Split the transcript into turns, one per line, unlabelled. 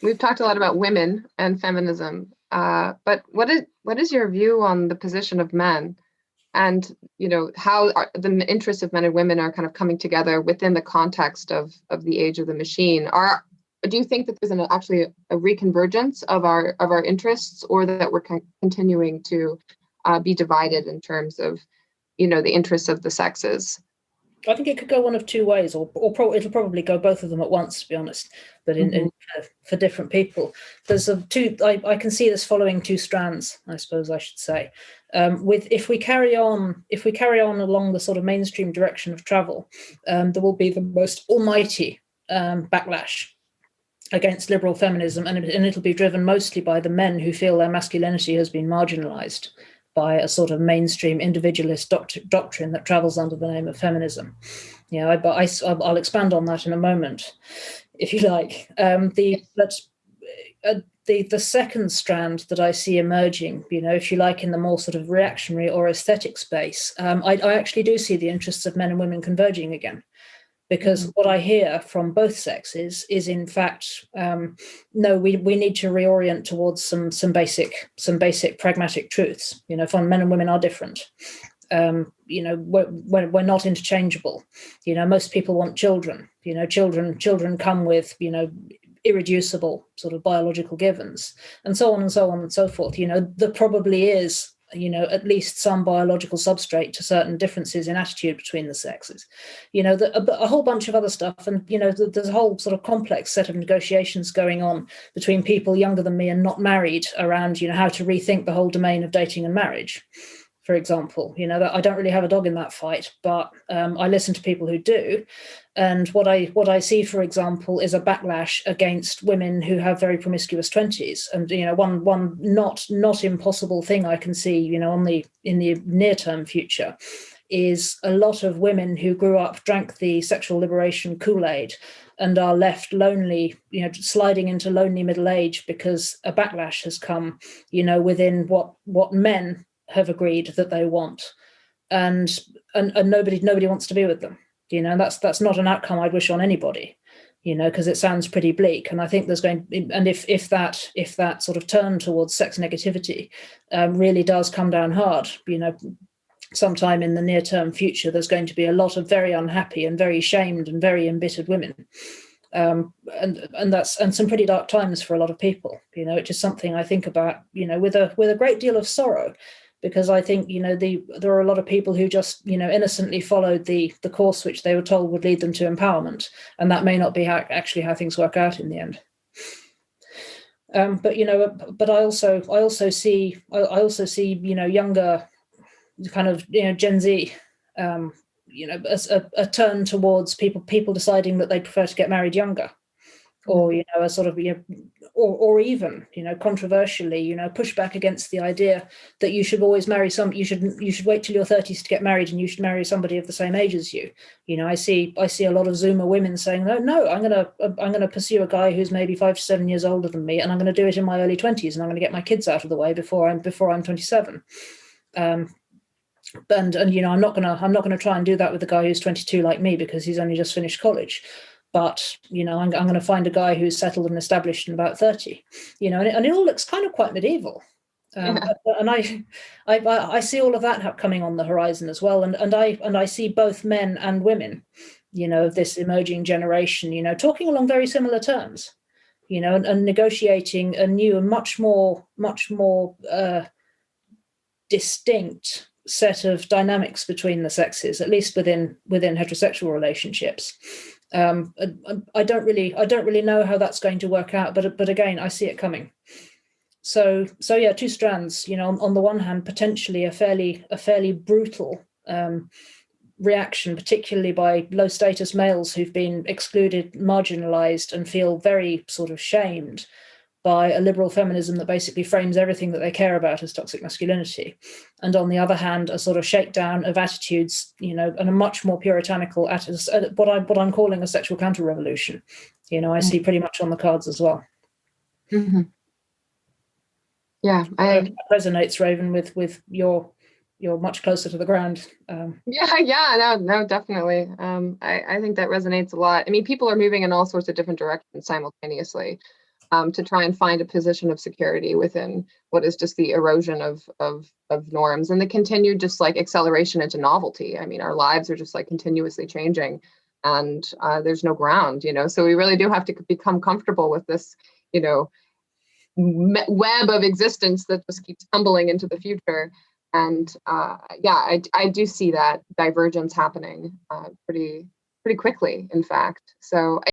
we've talked a lot about women and feminism, but what is your view on the position of men, and how the interests of men and women are kind of coming together within the context of the age of the machine? Do you think that there's actually a reconvergence of our interests, or that we're continuing to be divided in terms of the interests of the sexes?
I think it could go one of two ways, or it'll probably go both of them at once, to be honest. But for different people, there's I can see this following two strands, I suppose I should say. If we carry on along the sort of mainstream direction of travel, there will be the most almighty backlash against liberal feminism, and it'll be driven mostly by the men who feel their masculinity has been marginalized by a sort of mainstream individualist doctrine that travels under the name of feminism. I'll expand on that in a moment, if you like. The second strand that I see emerging, if you like, in the more sort of reactionary or aesthetic space, I actually do see the interests of men and women converging again. Because what I hear from both sexes is, in fact, no, we need to reorient towards some basic pragmatic truths. Men and women are different. We're not interchangeable. Most people want children. Children come with irreducible sort of biological givens, and so on and so on and so forth. There probably is at least some biological substrate to certain differences in attitude between the sexes, a whole bunch of other stuff. And, there's a whole sort of complex set of negotiations going on between people younger than me and not married around, how to rethink the whole domain of dating and marriage, for example. That I don't really have a dog in that fight, but I listen to people who do. And what I see, for example, is a backlash against women who have very promiscuous 20s. And one not impossible thing I can see, in the near term future, is a lot of women who grew up, drank the sexual liberation Kool-Aid, and are left lonely, sliding into lonely middle age because a backlash has come, within what men have agreed that they want, and nobody wants to be with them. That's not an outcome I'd wish on anybody, because it sounds pretty bleak. And I think there's and if that sort of turn towards sex negativity really does come down hard, sometime in the near term future, there's going to be a lot of very unhappy and very shamed and very embittered women. And some pretty dark times for a lot of people, which is something I think about, with a great deal of sorrow. Because I think, there are a lot of people who just, innocently followed the course which they were told would lead them to empowerment. And that may not be actually how things work out in the end. But I also see, younger kind of, Gen Z, as a turn towards people deciding that they prefer to get married younger. Or a sort of or even controversially push back against the idea that you should always marry you should wait till your 30s to get married, and you should marry somebody of the same age as you. I see a lot of Zoomer women saying, no, I'm gonna pursue a guy who's maybe 5 to 7 years older than me, and I'm going to do it in my early 20s, and I'm going to get my kids out of the way before I'm 27. And I'm not gonna try and do that with a guy who's 22 like me, because he's only just finished college. But, I'm going to find a guy who's settled and established in about 30, and it all looks kind of quite medieval. And I see all of that coming on the horizon as well. And I see both men and women, of this emerging generation, talking along very similar terms, and negotiating a new and much more distinct set of dynamics between the sexes, at least within heterosexual relationships. I don't really know how that's going to work out, but again, I see it coming. So yeah, two strands. On the one hand, potentially a fairly brutal reaction, particularly by low status males who've been excluded, marginalized, and feel very sort of shamed by a liberal feminism that basically frames everything that they care about as toxic masculinity. And on the other hand, a sort of shakedown of attitudes, and a much more puritanical, what I'm calling a sexual counter-revolution, I see pretty much on the cards as well.
Mm-hmm. Yeah,
that resonates, Raven, with you're much closer to the ground.
No, definitely. I think that resonates a lot. I mean, people are moving in all sorts of different directions simultaneously. to try and find a position of security within what is just the erosion of norms and the continued just like acceleration into novelty. I mean, our lives are just like continuously changing, and there's no ground, so we really do have to become comfortable with this, web of existence that just keeps tumbling into the future. And I do see that divergence happening pretty quickly, in fact. So